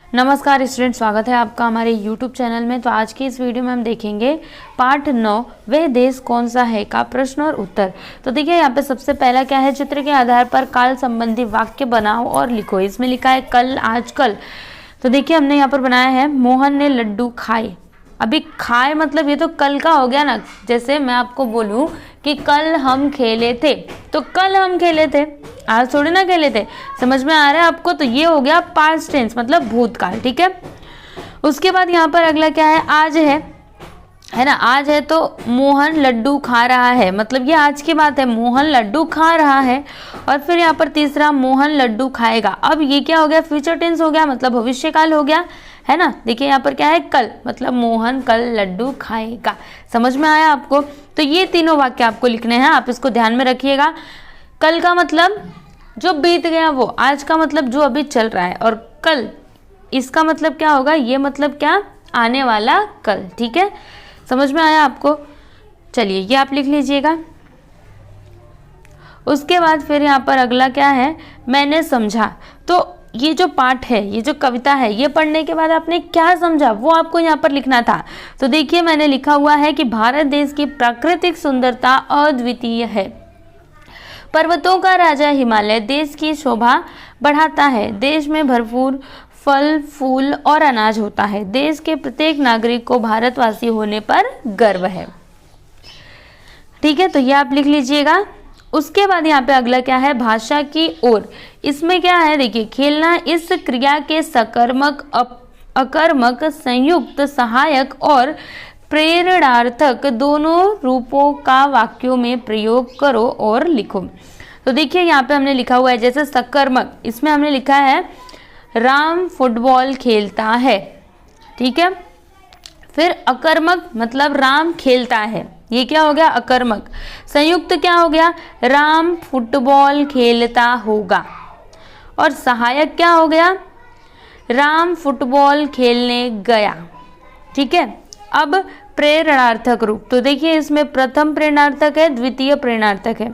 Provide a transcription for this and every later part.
नमस्कार स्टूडेंट, स्वागत है आपका हमारे YouTube चैनल में। तो आज की इस वीडियो में हम देखेंगे पार्ट 9 वह देश कौन सा है का प्रश्न और उत्तर। तो देखिए यहाँ पे सबसे पहला क्या है, चित्र के आधार पर काल संबंधी वाक्य बनाओ और लिखो। इसमें लिखा है कल, आज, कल। तो देखिए हमने यहाँ पर बनाया है मोहन ने लड्डू खाए। अभी खाए मतलब ये तो कल का हो गया ना। जैसे मैं आपको बोलूं कि कल हम खेले थे, तो कल हम खेले थे, आज थोड़ी ना खेले थे। समझ में आ रहा है आपको? तो ये हो गया पास्ट टेंस मतलब भूतकाल। ठीक है, उसके बाद यहाँ पर अगला क्या है, आज है ना। आज है तो मोहन लड्डू खा रहा है, मतलब ये आज की बात है, मोहन लड्डू खा रहा है। और फिर यहाँ पर तीसरा मोहन लड्डू खाएगा। अब ये क्या हो गया, फ्यूचर टेंस हो गया, मतलब भविष्यकाल हो गया, है ना। देखिए यहाँ पर क्या है, कल, मतलब मोहन कल लड्डू खाएगा। समझ में आया आपको? तो ये तीनों वाक्य आपको लिखने हैं, आप इसको ध्यान में रखिएगा। कल का मतलब जो बीत गया वो, आज का मतलब जो अभी चल रहा है, और कल इसका मतलब क्या होगा, ये मतलब क्या, आने वाला कल। ठीक है, समझ में आया आपको? चलिए ये आप लिख लीजिएगा। उसके बाद फिर यहाँ पर अगला क्या है, मैंने समझा। तो ये जो पाठ है, ये जो कविता है, ये पढ़ने के बाद आपने क्या समझा वो आपको यहाँ पर लिखना था। तो देखिए मैंने लिखा हुआ है कि भारत देश की प्राकृतिक सुंदरता अद्वितीय है। पर्वतों का राजा हिमालय देश की शोभा बढ़ाता है। देश में भरपूर फल, फूल और अनाज होता है। देश के प्रत्येक नागरिक को भारतवासी होने पर गर्व है। ठीक है, तो ये आप लिख लीजिएगा। उसके बाद यहाँ पे अगला क्या है, भाषा की ओर। इसमें क्या है, देखिए खेलना इस क्रिया के सकर्मक, अकर्मक, संयुक्त, सहायक और प्रेरणार्थक दोनों रूपों का वाक्यों में प्रयोग करो और लिखो। तो देखिए यहाँ पे हमने लिखा हुआ है, जैसे सकर्मक, इसमें हमने लिखा है राम फुटबॉल खेलता है। ठीक है, फिर अकर्मक मतलब राम खेलता है, ये क्या हो गया, अकर्मक। संयुक्त क्या हो गया, राम फुटबॉल खेलता होगा। और सहायक क्या हो गया, राम फुटबॉल खेलने गया। ठीक है, अब प्रेरणार्थक रूप। तो देखिए इसमें प्रथम प्रेरणार्थक है, द्वितीय प्रेरणार्थक है।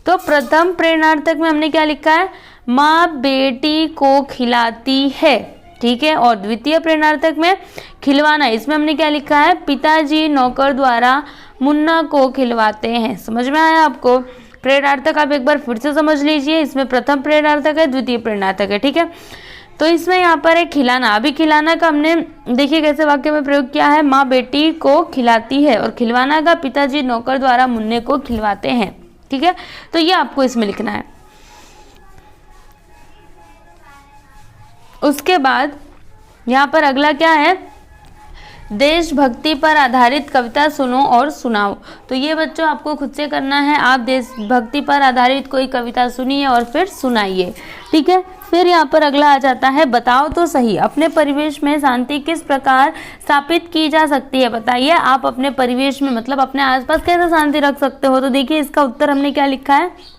तो प्रथम प्रेरणार्थक में हमने क्या लिखा है, माँ बेटी को खिलाती है। ठीक है, और द्वितीय प्रेरणार्थक में खिलवाना, इसमें हमने क्या लिखा है, पिताजी नौकर द्वारा मुन्ना को खिलवाते हैं। समझ में आया आपको? प्रेरणार्थक आप एक बार फिर से समझ लीजिए। इसमें प्रथम प्रेरणार्थक है, द्वितीय प्रेरणार्थक है। ठीक है, तो इसमें यहाँ पर है खिलाना। अभी खिलाना का हमने देखिए कैसे वाक्य में प्रयोग किया है, माँ बेटी को खिलाती है, और खिलवाना का पिताजी नौकर द्वारा मुन्ने को खिलवाते हैं। ठीक है, तो ये आपको इसमें लिखना है। उसके बाद यहाँ पर अगला क्या है, देशभक्ति पर आधारित कविता सुनो और सुनाओ। तो ये बच्चों आपको खुद से करना है, आप देशभक्ति पर आधारित कोई कविता सुनिए और फिर सुनाइए। ठीक है, फिर यहाँ पर अगला आ जाता है, बताओ तो सही अपने परिवेश में शांति किस प्रकार स्थापित की जा सकती है। बताइए आप अपने परिवेश में मतलब अपने आसपास कैसे शांति रख सकते हो। तो देखिए इसका उत्तर हमने क्या लिखा है,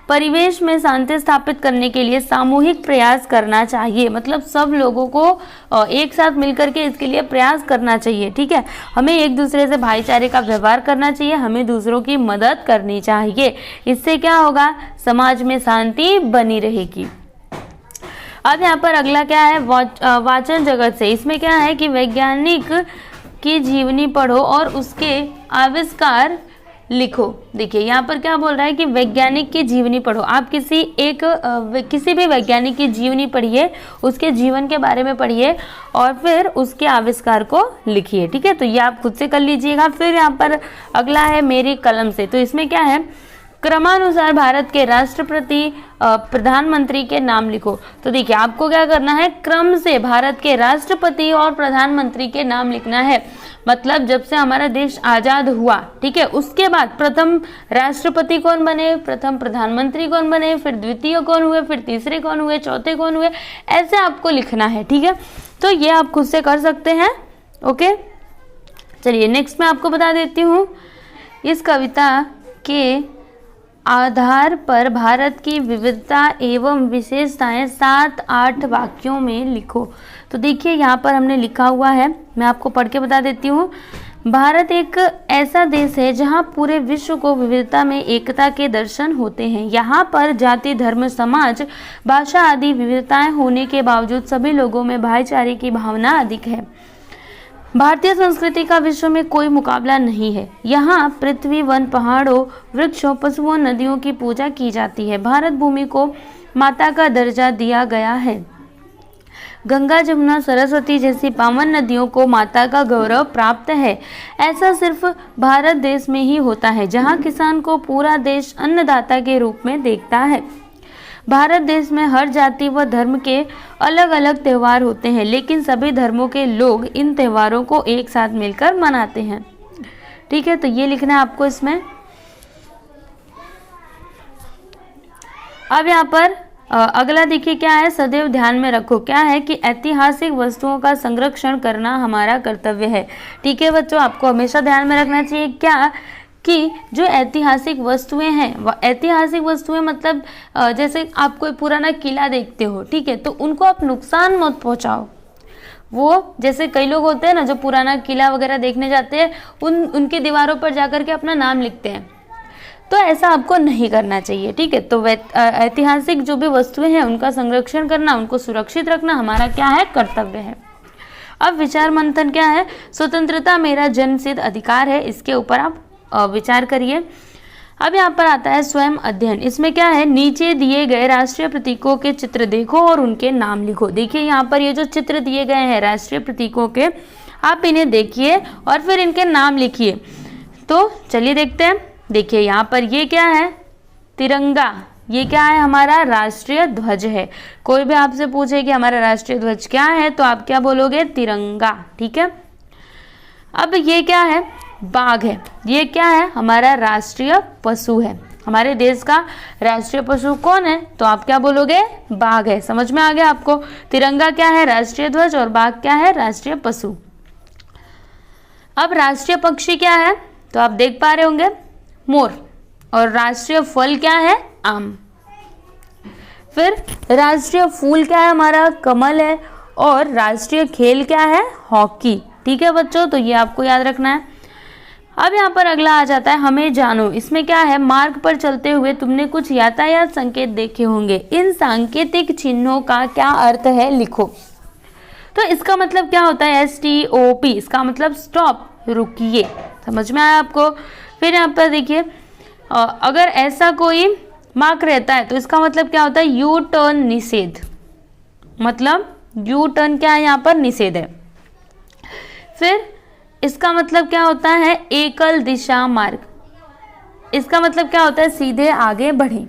परिवेश में शांति स्थापित करने के लिए सामूहिक प्रयास करना चाहिए। मतलब सब लोगों को एक साथ मिलकर के इसके लिए प्रयास करना चाहिए। ठीक है, हमें एक दूसरे से भाईचारे का व्यवहार करना चाहिए, हमें दूसरों की मदद करनी चाहिए। इससे क्या होगा, समाज में शांति बनी रहेगी। अब यहाँ पर अगला क्या है, वाचन जगत से। इसमें क्या है कि वैज्ञानिक की जीवनी पढ़ो और उसके आविष्कार लिखो। देखिए यहाँ पर क्या बोल रहा है कि वैज्ञानिक की जीवनी पढ़ो। आप किसी भी वैज्ञानिक की जीवनी पढ़िए, उसके जीवन के बारे में पढ़िए और फिर उसके आविष्कार को लिखिए। ठीक है, तो ये आप खुद से कर लीजिएगा। फिर यहाँ पर अगला है मेरी कलम से। तो इसमें क्या है, क्रमानुसार भारत के राष्ट्रपति प्रधानमंत्री के नाम लिखो। तो देखिए आपको क्या करना है, क्रम से भारत के राष्ट्रपति और प्रधानमंत्री के नाम लिखना है। मतलब जब से हमारा देश आज़ाद हुआ, ठीक है, उसके बाद प्रथम राष्ट्रपति कौन बने, प्रथम प्रधानमंत्री कौन बने, फिर द्वितीय कौन हुए, फिर तीसरे कौन हुए, चौथे कौन हुए, ऐसे आपको लिखना है। ठीक है, तो ये आप खुद से कर सकते हैं। ओके, चलिए नेक्स्ट मैं आपको बता देती हूँ, इस कविता के आधार पर भारत की विविधता एवं विशेषताएं 7-8 वाक्यों में लिखो। तो देखिए यहाँ पर हमने लिखा हुआ है, मैं आपको पढ़ के बता देती हूँ। भारत एक ऐसा देश है जहां पूरे विश्व को विविधता में एकता के दर्शन होते हैं। यहाँ पर जाति, धर्म, समाज, भाषा आदि विविधताएं होने के बावजूद सभी लोगों में भाईचारे की भावना अधिक है। भारतीय संस्कृति का विश्व में कोई मुकाबला नहीं है। यहाँ पृथ्वी, वन, पहाड़ों, वृक्षों, पशुओं, नदियों की पूजा की जाती है। भारत भूमि को माता का दर्जा दिया गया है। गंगा, जमुना, सरस्वती जैसी पावन नदियों को माता का गौरव प्राप्त है। ऐसा सिर्फ भारत देश में ही होता है, जहाँ किसान को पूरा देश अन्नदाता के रूप में देखता है। भारत देश में हर जाति व धर्म के अलग अलग त्यौहार होते हैं, लेकिन सभी धर्मों के लोग इन त्योहारों को एक साथ मिलकर मनाते हैं। ठीक है, तो ये लिखना है आपको इसमें। अब यहाँ पर अगला देखिए क्या है, सदैव ध्यान में रखो। क्या है कि ऐतिहासिक वस्तुओं का संरक्षण करना हमारा कर्तव्य है। ठीक है बच्चों, आपको हमेशा ध्यान में रखना चाहिए क्या कि जो ऐतिहासिक वस्तुएं हैं, वह ऐतिहासिक वस्तुएं मतलब जैसे आप कोई पुराना किला देखते हो, ठीक है, तो उनको आप नुकसान मत पहुंचाओ। वो जैसे कई लोग होते हैं ना जो पुराना किला वगैरह देखने जाते हैं, उनकी दीवारों पर जाकर के अपना नाम लिखते हैं, तो ऐसा आपको नहीं करना चाहिए। ठीक है, तो ऐतिहासिक जो भी वस्तुएं हैं उनका संरक्षण करना, उनको सुरक्षित रखना हमारा क्या है, कर्तव्य है। अब विचार मंथन क्या है, स्वतंत्रता मेरा जन्मसिद्ध अधिकार है, इसके ऊपर आप विचार करिए। अब यहाँ पर आता है स्वयं अध्ययन। इसमें क्या है, नीचे दिए गए राष्ट्रीय प्रतीकों के चित्र देखो और उनके नाम लिखो। देखिए यहाँ पर ये जो चित्र दिए गए हैं राष्ट्रीय प्रतीकों के, आप इन्हें देखिए और फिर इनके नाम लिखिए। तो चलिए देखते हैं। देखिए यहाँ पर ये क्या है, तिरंगा। ये क्या है, हमारा राष्ट्रीय ध्वज है। कोई भी आपसे पूछे कि हमारा राष्ट्रीय ध्वज क्या है, तो आप क्या बोलोगे, तिरंगा। ठीक है। अब ये क्या है, बाघ है। ये क्या है, हमारा राष्ट्रीय पशु है। हमारे देश का राष्ट्रीय पशु कौन है, तो आप क्या बोलोगे, बाघ है। समझ में आ गया आपको। तिरंगा क्या है, राष्ट्रीय ध्वज, और बाघ क्या है, राष्ट्रीय पशु। अब राष्ट्रीय पक्षी क्या है, तो आप देख पा रहे होंगे, मोर। और राष्ट्रीय फल क्या है, आम। फिर राष्ट्रीय फूल क्या है, हमारा कमल है। और राष्ट्रीय खेल क्या है, हॉकी। ठीक है बच्चों, तो ये आपको याद रखना है। अब यहाँ पर अगला आ जाता है, हमें जानो। इसमें क्या है, मार्ग पर चलते हुए तुमने कुछ यातायात संकेत देखे होंगे। इन सांकेतिक चिन्हों का क्या अर्थ है, लिखो। तो इसका मतलब क्या होता है, STOP। इसका मतलब स्टॉप, रुकिए। समझ में आया आपको। फिर यहाँ पर देखिए, अगर ऐसा कोई मार्क रहता है तो इसका मतलब क्या होता है, यू टर्न निषेध। मतलब यू टर्न क्या है, यहाँ पर निषेध है। फिर इसका मतलब क्या होता है, एकल दिशा मार्ग। इसका मतलब क्या होता है, सीधे आगे बढ़ें।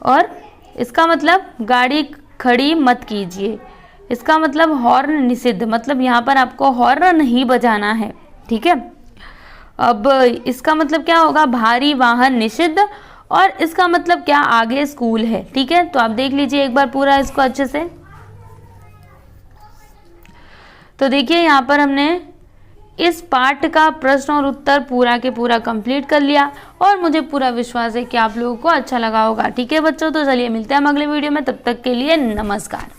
और इसका मतलब गाड़ी खड़ी मत कीजिए। इसका मतलब हॉर्न निषिद्ध, मतलब यहाँ पर आपको हॉर्न नहीं बजाना है। ठीक है। अब इसका मतलब क्या होगा, भारी वाहन निषिद्ध। और इसका मतलब क्या, आगे स्कूल है। ठीक है, तो आप देख लीजिए एक बार पूरा इसको अच्छे से। तो देखिए यहाँ पर हमने इस पाठ का प्रश्न और उत्तर पूरा के पूरा कंप्लीट कर लिया और मुझे पूरा विश्वास है कि आप लोगों को अच्छा लगा होगा। ठीक है बच्चों, तो चलिए मिलते हैं हम अगले वीडियो में। तब तक के लिए नमस्कार।